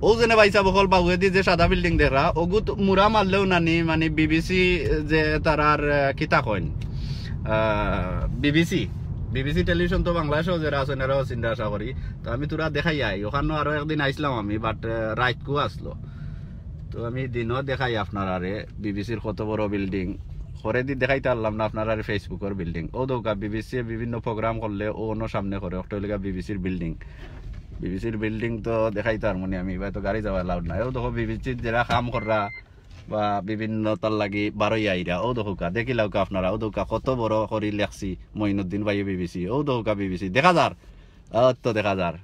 ও জেনে ভাইসা বকল বাবুয়ে দি যে সাদা বিল্ডিং দেখা ওগুত মুরা মারলেও নানি মানে বিবিসি যে তারার কিতা কইন বিবিসি টেলিভিশন তো বাংলাদেশেও যারা আছেন এরাও চিন্তা আশা করি। তো আমি তোরা দেখাই আই ওখানেও আরো একদিন আইসলাম আমি, বাট রাইটকু আসলো। তো আমি দিনও দেখাই আপনার আরে বিবিসির কত বড় বিল্ডিং করে দি দেখাইতে পারলাম না আপনার আর ফেসবুকের বিল্ডিং। ও দৌকা বিবিসি বিভিন্ন প্রোগ্রাম করলে ও অন্য সামনে করে অক্টোলিকা বিবিসির বিল্ডিং তো দেখাইতে আর মনে আমি তো গাড়ি যাওয়া লাউড নাই। ও দেখো বিবিসির যারা কাম করা বা বিভিন্ন তার লাগি বারোই আইরা ও দৌকা দেখিলাউকা আপনারা ও দৌকা কত বড় করি লেখছি মঈনুদ্দিন ভাই বিবিসি। ও দৌকা বিবিসি দেখা যার তো দেখা যার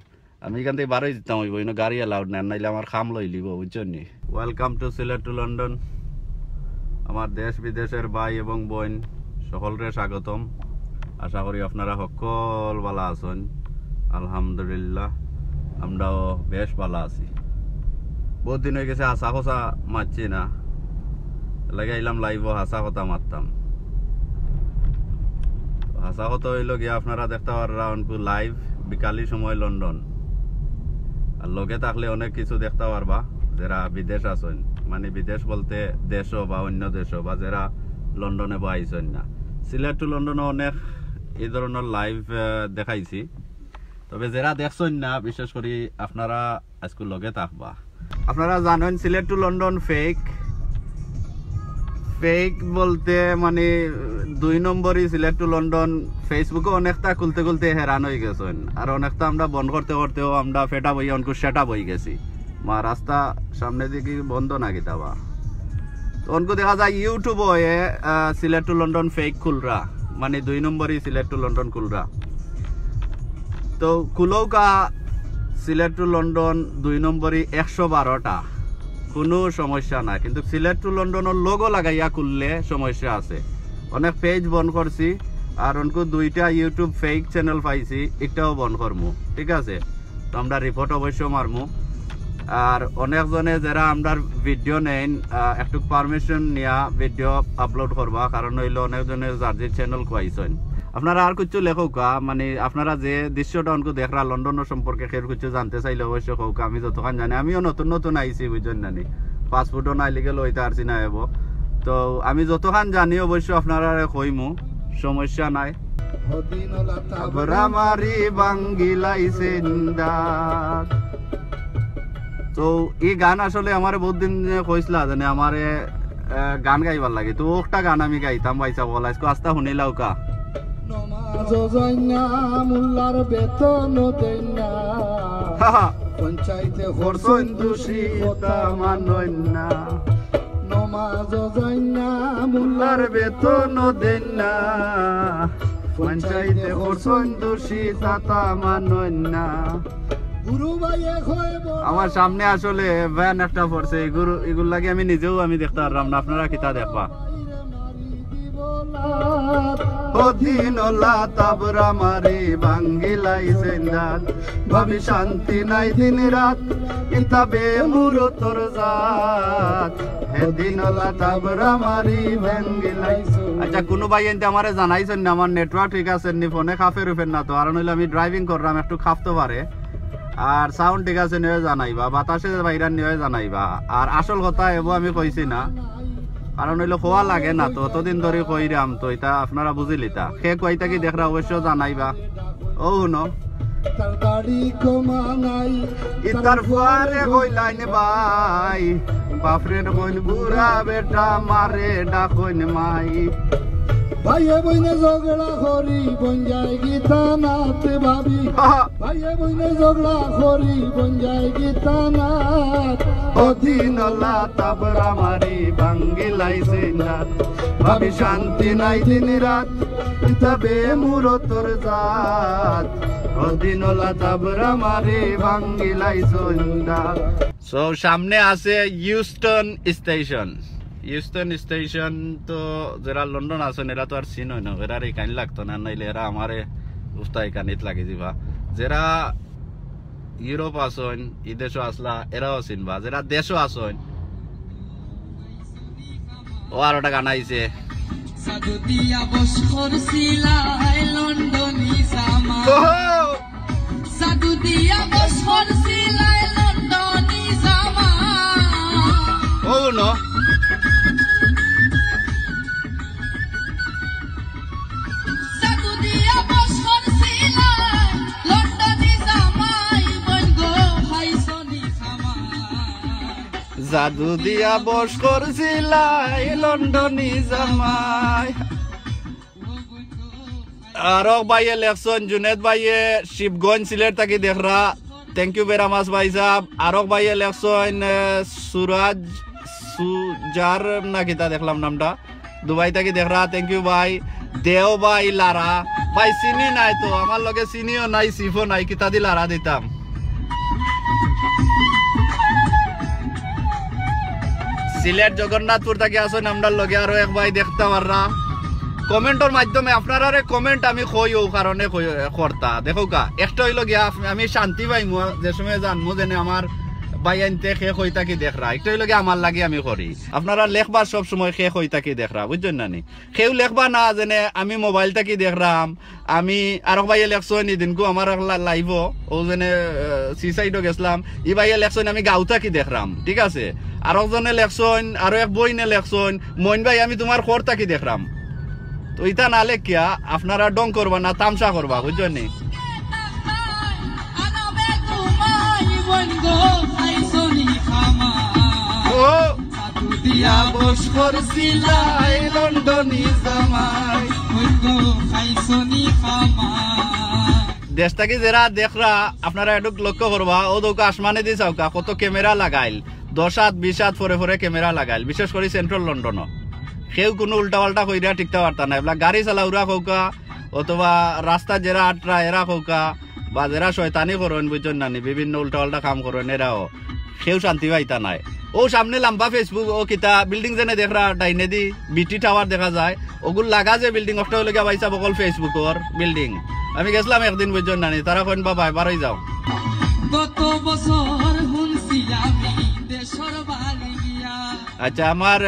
আমি এখান থেকে বারোই দিতাম হইব গাড়ি অ্যালাউড না, নাইলে আমার খাম লই লিব বুঝছেন নি। Welcome to Sylhet to London. আমার দেশ বিদেশের ভাই এবং বোন সকলরে স্বাগতম। আশা করি আপনারা সকল ভালো আছেন। আলহামদুলিল্লাহ আমরাও বেশ ভালো আছি। বহুত দিন হয়ে গেছে হাসা খসা মারছি না, লাগে আইলাম লাইভ হাসা কথা মারতাম। হাসা কথা হইল গিয়ে আপনারা দেখতে পাররা লাইভ বিকালি সময় লন্ডন, আর লগে থাকলে অনেক কিছু দেখতে পারবা যারা বিদেশ আছেন, মানে বিদেশ বলতে দেশও বা অন্য দেশও বা যারা লন্ডনে বা আইছেন না। সিলেট টু লন্ডনে অনেক এই ধরনের লাইভ দেখাইছি, তবে যারা দেখছেন না বিশেষ করে আপনারা আজকে লগে থাকবা। আপনারা জানেন সিলেট টু লন্ডন ফেক বলতে মানে 2 নম্বরই সিলেট টু লন্ডন। ফেসবুকে অনেকটা খুলতে হেরান হয়ে গেছেন, আর অনেকটা আমরা বন্ধ করতেও আমরা ফেটা বই অনেক সেটা বই গেছি। মা রাস্তা সামনে দিকে বন্ধ না গিতাবা তো অনেক দেখা যায় ইউটিউবে সিলেট টু লন্ডন ফেক খুলরা, মানে 2 নম্বরই সিলেট টু লন্ডন খুলরা। তো খুলৌকা সিলেট টু লন্ডন 2 নম্বরই 112টা, কোনো সমস্যা না। কিন্তু সিলেট টু লন্ডনের লোগো লাগাইয়া খুললে সমস্যা আছে। অনেক পেজ বন্ধ করছি, আর অনকু 2টা ইউটিউব ফেক চ্যানেল পাইছি, এটাও বন্ধ করমু, ঠিক আছে। তো আমরা রিপোর্ট অবশ্য মারমু। আর অনেকজনে যারা আমরা ভিডিও নেন একটু পারমিশন নিয়া ভিডিও আপলোড করবা, কারণ হইলো অনেকজনে যার চ্যানেল খুয়াইছেন। আপনারা আর কিছু লেখৌকা, মানে আপনারা যে দৃশ্যটা অনকু দেখরা লন্ডনের সম্পর্কে খের কিছু জানতে চাইলে অবশ্য কৌকা। আমি যতক্ষণ জানি, আমিও নতুন আইছি বুঝছেন নানি, পাসপোর্টও নাই লিগে লইতে পারছি না হব। তো আমি যতক্ষণ জানি অবশ্য আপনারা কইমু, সমস্যা নাই। তো এই গান আসলে আমার বহুত দিন কইসলা জানে আমার গান গাইবার লাগে, তো একটা গান আমি গাইতাম ভাইসা বলা আস্তা শুনিলাও কা। মোল্লার বেতন দেন না, পঞ্চায়েতে খরচন দোষী কথা মানন না। নমাজ যাই না, মোল্লার বেতন দেন না, পঞ্চায়েতে খরচন দোষী কথা মানন না। আমার সামনে আসলে ভ্যান একটা পড়ছে, এগুলো লাগে আমি নিজেও আমি দেখতে পারলাম না, আপনারা কিতা দেখবা। অধীনলা তাবরা মারি বাঙ্গিলাই সেন্দাত, ভাবি শান্তি নাই দিন রাত, ইতাবে মুরো তোর জাত। হেদিনলা তাবরা মারি বাঙ্গিলাই। আচ্ছা কোনো ভাই এনতে আমারে জানাইছেন না আমার নেটওয়ার্ক ঠিক আছে নি, ফোনে খাফে রুফেন না তো, কারণ হইলে আমি ড্রাইভিং করলাম একটু খাফতে পারে। আর সাউন্ড ঠিক আছে নিয়ে জানাইবা, বাতাসে বাইরান নিয়ে জানাইবা। আর আসল কথা এবো আমি কইছি না, কারণ হইলো খোয়া লাগে না তো, অতদিন ধরে কইরাম তো এটা আপনারা বুঝিলিতা। সে কইতা কি দেখরা অবশ্য জানাইবা। ও শুনো তার দাড়ি কমা নাই, ইতার ফুয়ারে কইলাইন ভাই, বাপরের কইন বুড়া বেটা মারে ডাকইন মাই। ভাইয়ে বইনে ঝগড়া করি বন যায় গীতা নাতে ভাবি, ভাইয়ে বইনে ঝগড়া করি বন যায় গীতা নাত। অধীনলা তাবরা মারি বাঙ্গিলাই সেন্দাত, ভাবি শান্তি নাই দিন রাত, তবে মুরো তোর জাত। অধীনলা তাবরা মারি বাঙ্গিলাই সেন্দাত। সো সামনে আছে ইউস্টন স্টেশন। তো যারা লন্ডন আছেন এরা তো আর চিন হয় না, এরা এই কানি লাগতো না, নাইলে এরা আমারে উস্তাই কানিত লাগি যাবা। যারা ইউরোপ আসেন ই দেশও আসলা এরাও চিনবা, যারা দেশও আসেন ও আর একটা গান আইছে। জাদু দিয়া বস করছিলাই লন্ডনী জামাই। আরো ভাইয়ে লেখছেন জুনেদ ভাইয়ে শিবগঞ্জ সিলেট থাকি দেখরা, থ্যাংক ইউ ভেরি মাচ ভাই সাহেব। আরো ভাইয়ে লেখছেন সুরাজ সুজার না কিতা দেখলাম নামটা, দুবাই থাকি দেখরা, থ্যাংক ইউ ভাই। দেও ভাই লারা ভাই চিনি নাই তো, আমার লগে চিনিও নাই সিফও নাই, কিতা দি লারা দিতাম। সিলেট জগন্নাথপুর থেকে আসেন আমরা লগে আরো এক ভাই দেখতে পাররা। কমেন্টের মাধ্যমে আপনারা কমেন্ট আমি কই ও কারণে করতা দেখো কা, একটা হইল গিয়া আমি শান্তি পাইমু যে সময় জানমু যেন আমার ভাই আনতে শেষ হই থাকি দেখরা, একটা হইল গিয়া আমার লাগে আমি করি। আপনারা লেখবার সব সময় শেষ হই থাকি দেখরা, বুঝছেন না নি? সেও লেখবা না যেনে আমি মোবাইল থাকি দেখরাম। আমি আরো ভাইয়ে লেখছেন এদিনকু আমার লাইভও ও যেনে সি সাইডও গেছিলাম, ই ভাইয়ে লেখছেন আমি গাঁও থাকি দেখরাম, ঠিক আছে। আরো জনে লেখছেন, আরো এক বইনে লেখছেন মইন ভাই আমি তোমার খর থাকি দেখরাম। তো ইটা না লেখিয়া আপনারা ডং করবা না, তামসা করবা, বুঝছেন নি? দেশ থাকি যারা দেখরা আপনারা একটু লক্ষ্য করবা, ও দৌকা আসমানে দিয়ে চাওকা কত ক্যামেরা লাগাইল, 10 হাত 20 হাত ফরে ফরে ক্যামেরা লাগাইল, বিশেষ করে সেন্ট্রাল লন্ডন। সেও কোনো উল্টা পাল্টা কইরা টিকতে পারতা না, এগুলা গাড়ি চালাউরা কৌকা অথবা রাস্তা জেরা আটরা এরা কৌকা বা যারা শয়তানি করেন, বুঝছেন না নি, বিভিন্ন উল্টা পাল্টা কাম করেন এরাও, সেও শান্তি পাইতা নাই। ও সামনে লাম্বা ফেসবুক ও কিতা বিল্ডিং যেনে দেখরা ডাইনে দি বিটি টাওয়ার দেখা যায়, ওগুলো লাগা যে বিল্ডিং অষ্ট হলে পাইছা বকল ফেসবুকর বিল্ডিং। আমি গেছিলাম একদিন, বুঝছেন না নি, তারা কইন বাবা এবারই যাও। গত বছর শুনছি আমি দেশর বালি গিয়া। আচ্ছা, আমার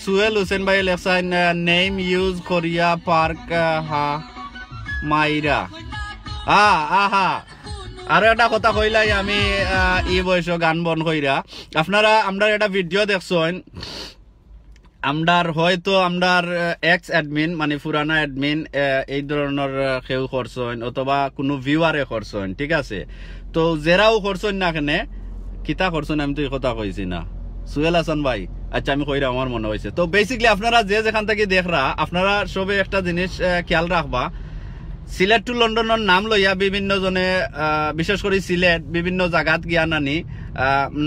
সুহেল হোসেন ভাই লেখছেন নেম ইউজ করিয়া পার্ক হা মাইরা আহা। আরো একটা কথা কইলাই আমি এই বয়স গান বন কইরা, আপনারা আমরা একটা ভিডিও দেখছেন, আমরার হয়তো আমরার এক্স অ্যাডমিন মানে পুরানা অ্যাডমিন এই ধরনের কেউ করছেন অথবা কোনো ভিউয়ারে করছেন, ঠিক আছে। তো যারাও করছেন না কেনে কিতা করছেন আমি তো এই কথা কইছি না, সুহেল হাসান ভাই, আচ্ছা আমি কইরা আমার মনে হয়েছে। তো বেসিকলি আপনারা যে যেখান থেকে দেখরা আপনারা সবে একটা জিনিস খেয়াল রাখবা, সিলেট টু লন্ডনের নাম লইয়া বিভিন্ন জনে বিশেষ করে সিলেট বিভিন্ন জায়গাত গিয়া নানি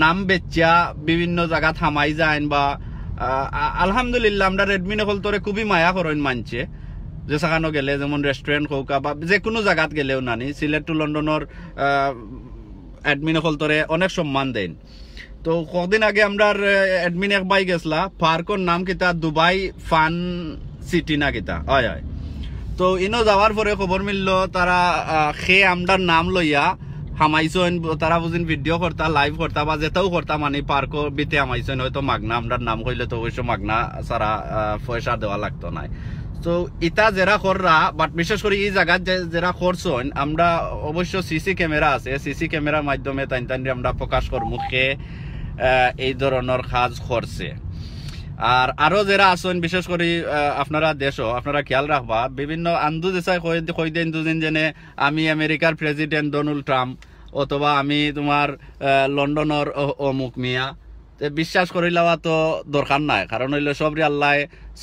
নাম বেচা বিভিন্ন জায়গাত হামাই যায় বা আলহামদুলিল্লাহ আমরা রেডমিনে হল তোরে খুবই মায়া করেন মানছে, যে সেখানে গেলে যেমন রেস্টুরেন্ট হোক বা যে কোনো জায়গাত গেলেও নানি সিলেট টু লন্ডনের অ্যাডমিনে হল তোরে অনেক সম্মান দেন। তো কদিন আগে আমরা অ্যাডমিন এক বাই গেছলা, পার্কর নাম কিতা দুবাই ফান সিটি না কিতা, হয় হয়। তো ইনো যাওয়ার পরে খবর মিলল তারা সে আমরার নাম লইয়া হামাইছেন, তারা বুঝিন ভিডিও করতা লাইভ করতা বা যেটাও করতা মানে পার্ক বিতে হামাইছেন, হয়তো মাগনা আমরার নাম কইলে তো অবশ্য মাগনা সারা পয়সা দেওয়া লাগতো না। তো ইটা যারা কররা বাট বিশেষ করে এই জায়গায় যারা করছেন আমরা অবশ্য সিসি ক্যামেরা আছে, সিসি ক্যামেরার মাধ্যমে তাই আমরা প্রকাশ করবো সে এই ধরনের কাজ করছে। আর আরো যারা আছেন বিশেষ করে আপনারা দেশও আপনারা খেয়াল রাখবা, বিভিন্ন আন্দু দেশাই কই দেন দুদিন যেনে আমি আমেরিকার প্রেসিডেন্ট ডোনাল্ড ট্রাম্প অথবা আমি তোমার লন্ডনের অমুক মিয়া, বিশ্বাস করে লওয়া তো দরকার নাই, কারণ হইলে সবরি আল্লাহ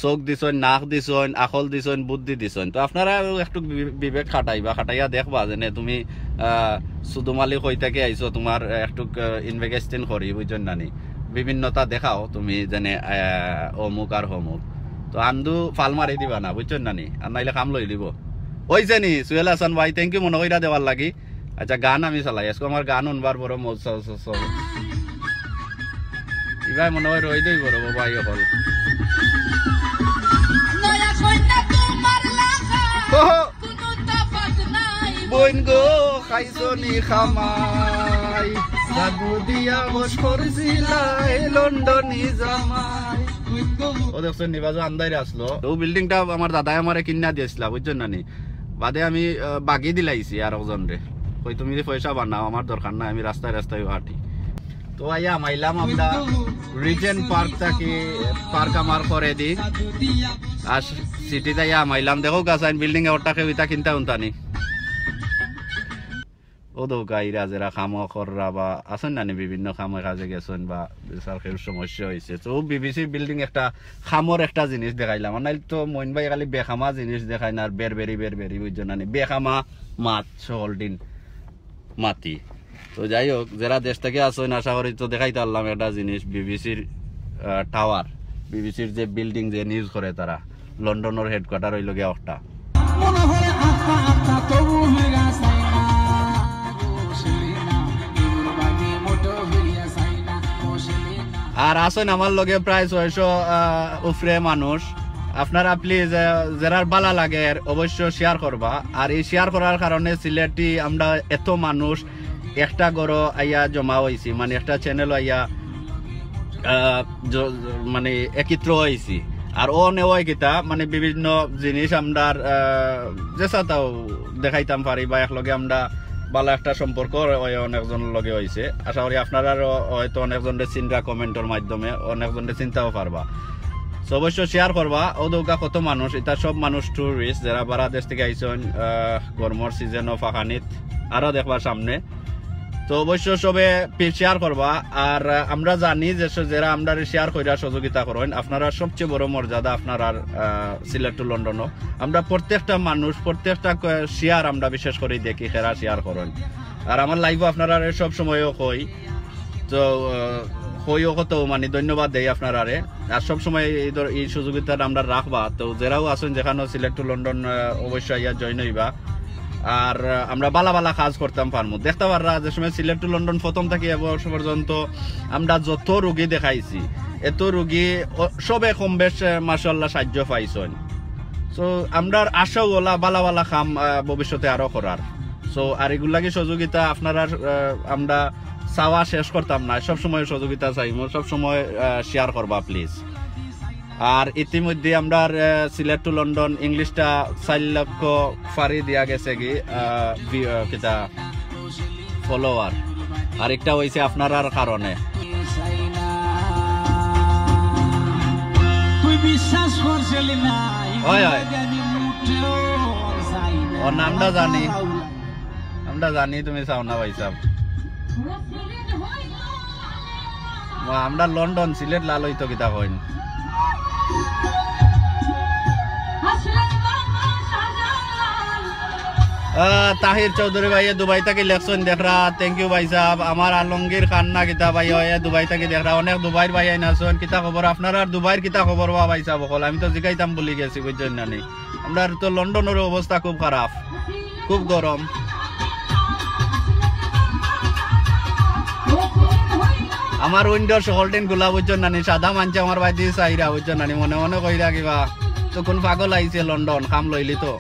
চোখ দিছেন, নাক দিছেন, আকল দিছেন, বুদ্ধি দিছেন। তো আপনারা একটু বিবেক খাটাইয়া দেখবা যেনে তুমি সুদুমালি কই থেকে আইছো, তোমার একটু ইনভেস্টিং করি, বুঝছেন নানি, বিভিন্নতা দেখাও তুমি যেনে অমুক আর হমুক। তো আন্দু ফাল মারি দিবা না, বুঝছেন নানি, আর নাইলে কাম লই লিব। ওই জানি সুহেল হাসান ভাই থ্যাংক ইউ মনে কইরা দেওয়ার লাগি। আচ্ছা গান আমি চালাই আজকে, আমার গান শুনবার বড় মজা ইবাই মনে হয় রই দই বড় বাবা ইয়ে হল বইন গো খাইছনি খামাই জাদু দিয়া বস করছিলাই লন্ডনী জামাই। ও দেখছেন নিবাজো আন্দাইরে আসলো, ও বিল্ডিংটা আমার দাদাই আমারে কিনা দিয়েছিল, বুঝছেন নানি, বাদে আমি বাগি দিলাইছি আর একজন রে, কই তুমি পয়সা বানাও আমার দরকার নাই, আমি রাস্তায় রাস্তায় হাঁটি। তো আইয়া মাইলাম আমরা রিজেন্ট পার্ক থাকি, পার্ক আমার করে দি আর সিটিতে আইয়া মাইলাম, দেখো গাছ আইন বিল্ডিং এ ওটাকে ওইটা কিনতে উনতানি। ও দৌকাইরা যারা খামো খররা বা আসেন না বিভিন্ন খামে কাজে গেছেন বা সরকারের সমস্যা হয়েছে তো বিবিসি বিল্ডিং একটা খামর একটা জিনিস দেখাইলাম নাইলে তো মইন ভাই খালি বেখামা জিনিস দেখাই না আর বেরবেরি বুঝছেন না বেখামা মাছ সকল দিন মাটি তো যাই হোক যারা দেশ থেকে আসেন আশা করি তো দেখাইতে পারলাম একটা জিনিস বিবিসির টাওয়ার বিবিসির যে বিল্ডিং যে নিউজ করে তারা লন্ডনের হেডকোয়ার্টার হইল গিয়া একটা আর আসেন আমার লগে প্রায় 600 উপরে মানুষ আপনারা প্লিজ যারা বালা লাগে অবশ্য শেয়ার করবা আর এই শেয়ার করার কারণে সিলেটি আমরা এত মানুষ একটা গড় আইয়া জমা হয়েছি মানে একটা চ্যানেল আইয়া মানে একত্র হয়েছি আর ও নেওয়াই কিতা মানে বিভিন্ন জিনিস আমরা যেসা তাও দেখাইতাম পারি বা একলগে আমরা ভালো একটা সম্পর্ক অনেকজনের লগে হয়েছে আশা করি আপনারা হয়তো অনেকজনের চিন্তা কমেন্টের মাধ্যমে অনেকজনের চিন্তাও পারবা অবশ্য শেয়ার করবা ও দৌকা কত মানুষ এটা সব মানুষ টুরিস্ট যারা বারা দেশ থেকে আইসন গরমর সিজন ফাঁকানিত আরো দেখবার সামনে তো অবশ্য সবে শেয়ার করবা আর আমরা জানি যে যারা আমরা শেয়ার কইরা সহযোগিতা করেন আপনারা সবচেয়ে বড় মর্যাদা আপনারা সিলেট টু লন্ডনও আমরা প্রত্যেকটা মানুষ প্রত্যেকটা শেয়ার আমরা বিশেষ করে দেখি খেরা শেয়ার করেন আর আমার লাইভও আপনারা সব সময়ও কই তো কইও কত মানে ধন্যবাদ দেই আপনারা আর সব সময় এই সহযোগিতাটা আমরা রাখবা তো যারাও আছেন যেখানে সিলেট টু লন্ডন অবশ্যই ইয়া জয়েন হইবা আর আমরা বালা বালা কাজ করতাম পারমু দেখতে পাররা যে সময় সিলেট টু লন্ডন প্রথম থেকে এবছর পর্যন্ত আমরা যত রোগী দেখাইছি এত রোগী সবে কম বেশ মাশাআল্লাহ সাহায্য পাইছেন সো আমরা আশাও ওলা বালা বালা কাম ভবিষ্যতে আরো করার সো আর এগুলাকে সহযোগিতা আপনারা আমরা চাওয়া শেষ করতাম না সব সময় সহযোগিতা চাইমু সব সময় শেয়ার করবা প্লিজ আর ইতিমধ্যে আমরা সিলেট টু লন্ডন ইংলিশটা 4 লক্ষ ফারি দিয়া গেছে কি কিতা ফলোয়ার আর একটা হইছে আপনার কারণে তুই বিশ্বাস করছিলি না ও নামটা জানি আমরা জানি তুমি চাও না ভাই সাহেব আমরা লন্ডন সিলেট লাল হইতো কিতা কইন তাহির চৌধুরী ভাই দুবাই থেকে ইলেকশন দেখরা থ্যাংক ইউ ভাই সাহেব আমার আলমগীর খান্না কিতা ভাই দুবাই থেকে দেখরা অনেক দুবাইর ভাই আইনাছেন কিতা খবর আপনারা দুবাইর কিতা খবর বা ভাই সাহেব বল আমি তো জিগাইতাম বলি গেছি বুঝছেন না নি আমরা তো লন্ডনের অবস্থা খুব খারাপ খুব গরম আমার উইন্ডোর সকল দিন গুলা বুঝছেন নানি সাদা মানছে আমার ভাই দিয়ে চাইরা বুঝছেন নানি মনে মনে কইরা কিবা তো কোন পাগল আইছে লন্ডন কাম লইলি তো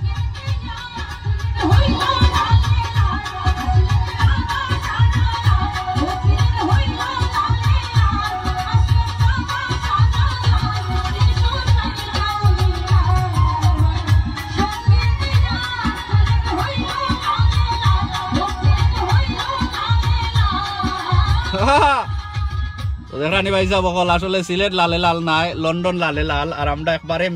রানী ভাই সাহেব বকল আসলে সিলেট লালে লাল নাই লন্ডন লালে লাল আর আমরা একবারে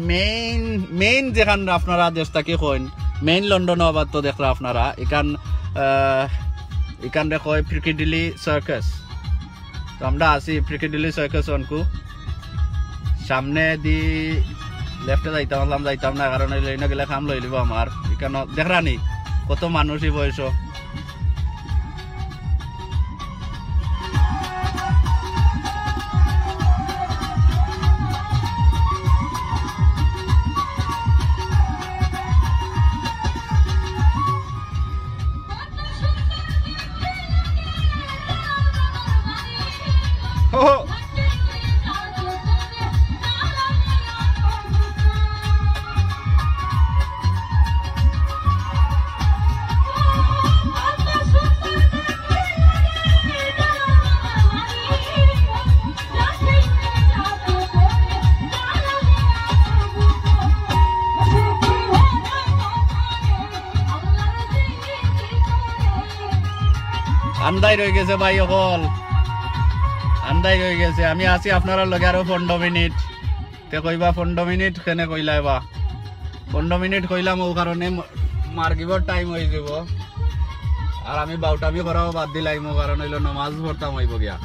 মেইন যেখান আপনারা দেশটাকে কইন মেইন লন্ডন আবার তো দেখরা আপনারা এখান কয় পিকাডিলি সার্কাস তো আমরা আছি পিকাডিলি সার্কাস অনকু সামনে দি লেফটে যাইতাম না কারণ লাইনে গেলে খাম লই লিব আমার এখানে দেখরানি কত মানুষই বয়স আন্দাই রয়ে গেছে ভাই অকল আন্দাই রয়ে গেছে আমি আছি আপনার লগে আরো 15 মিনিট তে কইবা 15 মিনিট কেনে কইলাই বা 15 মিনিট কইলাম ও কারণে মার্গিবর টাইম হয়ে যাব আর আমি বাউটামি করাও বাদ দিলাম, কারণ হইলো নামাজ পড়তাম হইব গিয়া।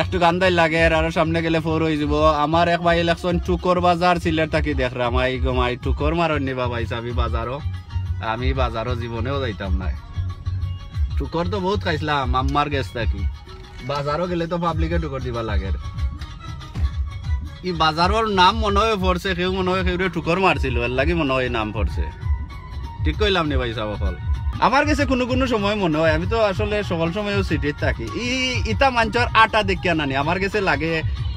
একটু গান্দাই লাগে আর সামনে গেলে ফোর হয়ে যাব। আমার এক ভাই ইলেকশন টুকর বাজার সিলেট থাকি দেখলাম, আই গমাই টুকর মারনি বাবা হিসাবে বাজারও, আমি বাজারও জীবনেও যাইতাম না। টুকর তো বহুত খাইছিলাম আম্মার গেছ থাকি, বাজারও গেলে তো পাবলিকে টুকর দিবা লাগে। ই বাজারের নাম মনে হয় পড়ছে, কেউ মনে হয় কেউ টুকর মারছিল, এর লাগি মনে হয় নাম পড়ছে। ঠিক কইলাম নি ভাই সাহেব? ফল আমার কাছে কোনো কোনো সময় মনে হয়, আমি তো আসলে সকল সময়ও সিটিতে থাকি, ইটা মাঞ্চর আটা দেখিয়া নানি আমার কাছে লাগে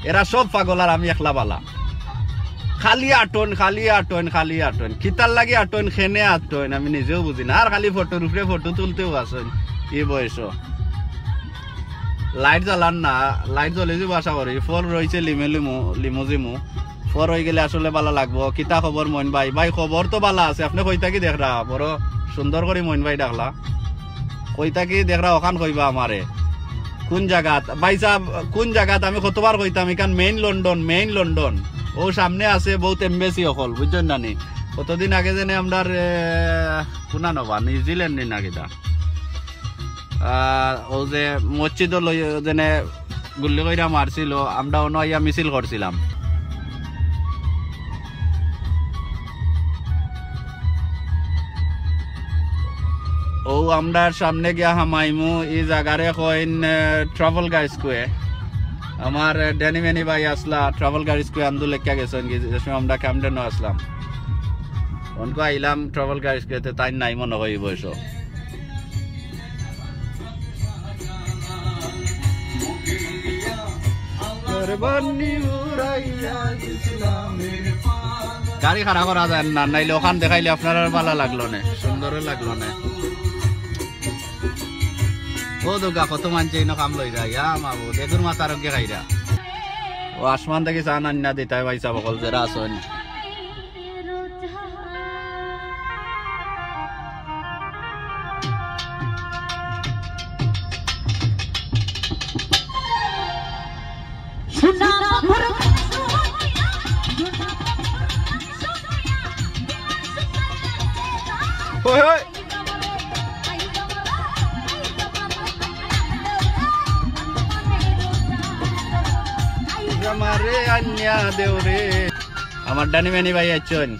এরা সব পাগল আর আমি একলা বালা। খালি আটন খালি আটন খালি আটন, খিতার লাগে আটন, খেনে আটন, আমি নিজেও বুঝি না। আর খালি ফটোর উপরে ফটো তুলতেও আসেন ই বয়স। লাইট জ্বালান না, লাইট জ্বলে যে বাসা করি। ফল রয়েছে লিমোজিমু, ফর হয়ে গেলে আসলে বালা লাগবো। কিতা খবর মইন ভাই? ভাই খবর তো বালা আছে, আপনি কই থাকি দেখরা বড় সুন্দর করে মইন ভাই ডাকলা, কই থাকি দেখরা ওখান কইবা আমারে কোন জায়গাত ভাই সাহেব, কোন জায়গাত? আমি কতবার কইতাম এখান মেইন লন্ডন, মেইন লন্ডন। ও সামনে আছে বহুত এমবেসি অকল, বুঝছেন না নি? কতদিন আগে যেন আমরা কোনা নবা নিউজিল্যান্ড নি না কিটা, ও যে মসজিদ যেনে গুল্লি কইরা মারছিল, আমরা অনয়া মিছিল করছিলাম। ও আমরা সামনে গিয়া হামাইমু এই জায়গারে কইন ট্রাভেল গাইজ কুয়ে। আমার ড্যানি ম্যানি ভাই আসলা ট্রাভেল গাইজ কুয়ে আন্দু লেখা গেছেন, যে সময় আমরা ক্যামডেন আসলাম অনকো আইলাম ট্রাভেল গাইজ কুয়েতে, তাই নাই মনে হয় বয়স। গাড়ি খারাপ করা যায় না, নাইলে ওখান দেখাইলে আপনার ভালো লাগলো না, সুন্দর লাগলো না। ও দুর্গা কত মানছে ইনো কাম লই যায় মাবু দেখুন মাছ আরোগ্য খাইরা। ও আসমান থেকে চান আন্না দিতাই ভাই সাহেব সকল যারা আসেন। আমার ডানি ম্যানি ভাই আছেন,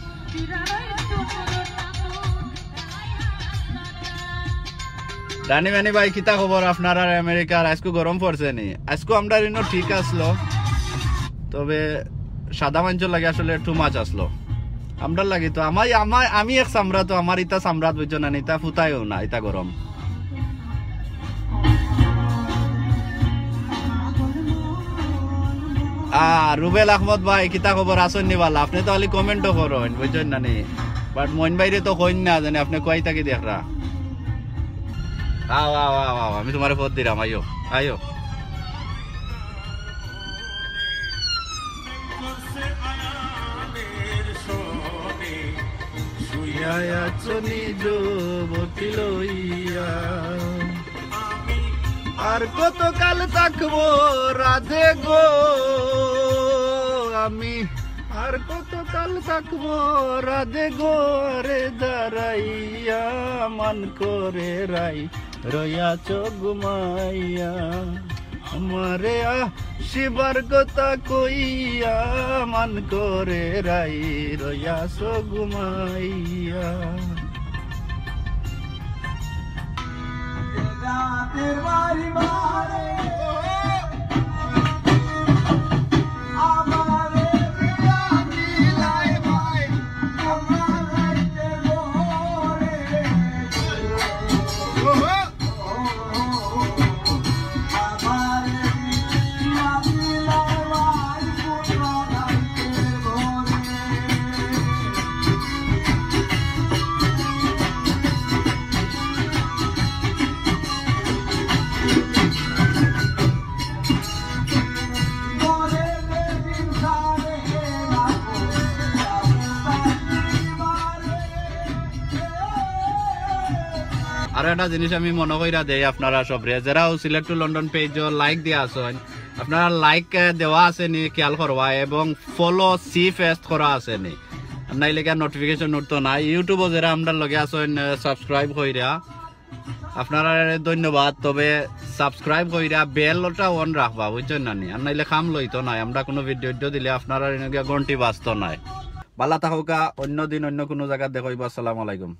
ডানি ম্যানি ভাই কিতা খবর আপনার? আর আমেরিকার আজকে গরম পড়ছে নি? আজকে আমরা ঠিক আসলো, তবে সাদা মাঞ্চ লাগে আসলে একটু মাছ আসলো আমরা লাগি। তো আমি এক সামরা, তো আমার ইতা সামরাত বুঝছো না, ইতা ফুটাইও না, ইতা গরম। রুবেল আহমদ ভাই কিতা খবর আসেন নি? বালা, আপনি তো খালি কমেন্টও করেন বুঝছেন না নি, বাট মইন বাইরে তো কইন না জানি আপনি কই থাকি দেখরা। আমি তোমার পথ দিলাম, আইও আইও। আর কত কাল থাকবো রাধে গো আমি, আর কত কাল থাকবো রাধে গো রে দাঁড়াইয়া, মান করে রাই রয়াছ ঘুমাইয়া, আমারে শিবার কথা কইয়া, মান করে রাই রয়াছ ঘুমাইয়া। আর একটা জিনিস আমি মনে কইরা দেই আপনারা সবরে যারাও select to London page like দিয়া আছেন আপনারা লাইক দেওয়া আছে নি খেয়াল করবা এবং ফলো সি ফেস্ট করা আছে নি নাইলে কি নোটিফিকেশন উঠতো না ইউটিউবে যারা আমরা লগে আছেন সাবস্ক্রাইব কইরা আপনারা ধন্যবাদ তবে সাবস্ক্রাইব কইরা বেলটা অন রাখবা বুঝছেন না নি আর নাইলে কাম লইতো না আমরা কোনো ভিডিও দিলে আপনারা ঘন্টি বাজতো নাই ভালো থাকুকা অন্য দিন অন্য কোনো জায়গা দেখাইবা আসসালামু আলাইকুম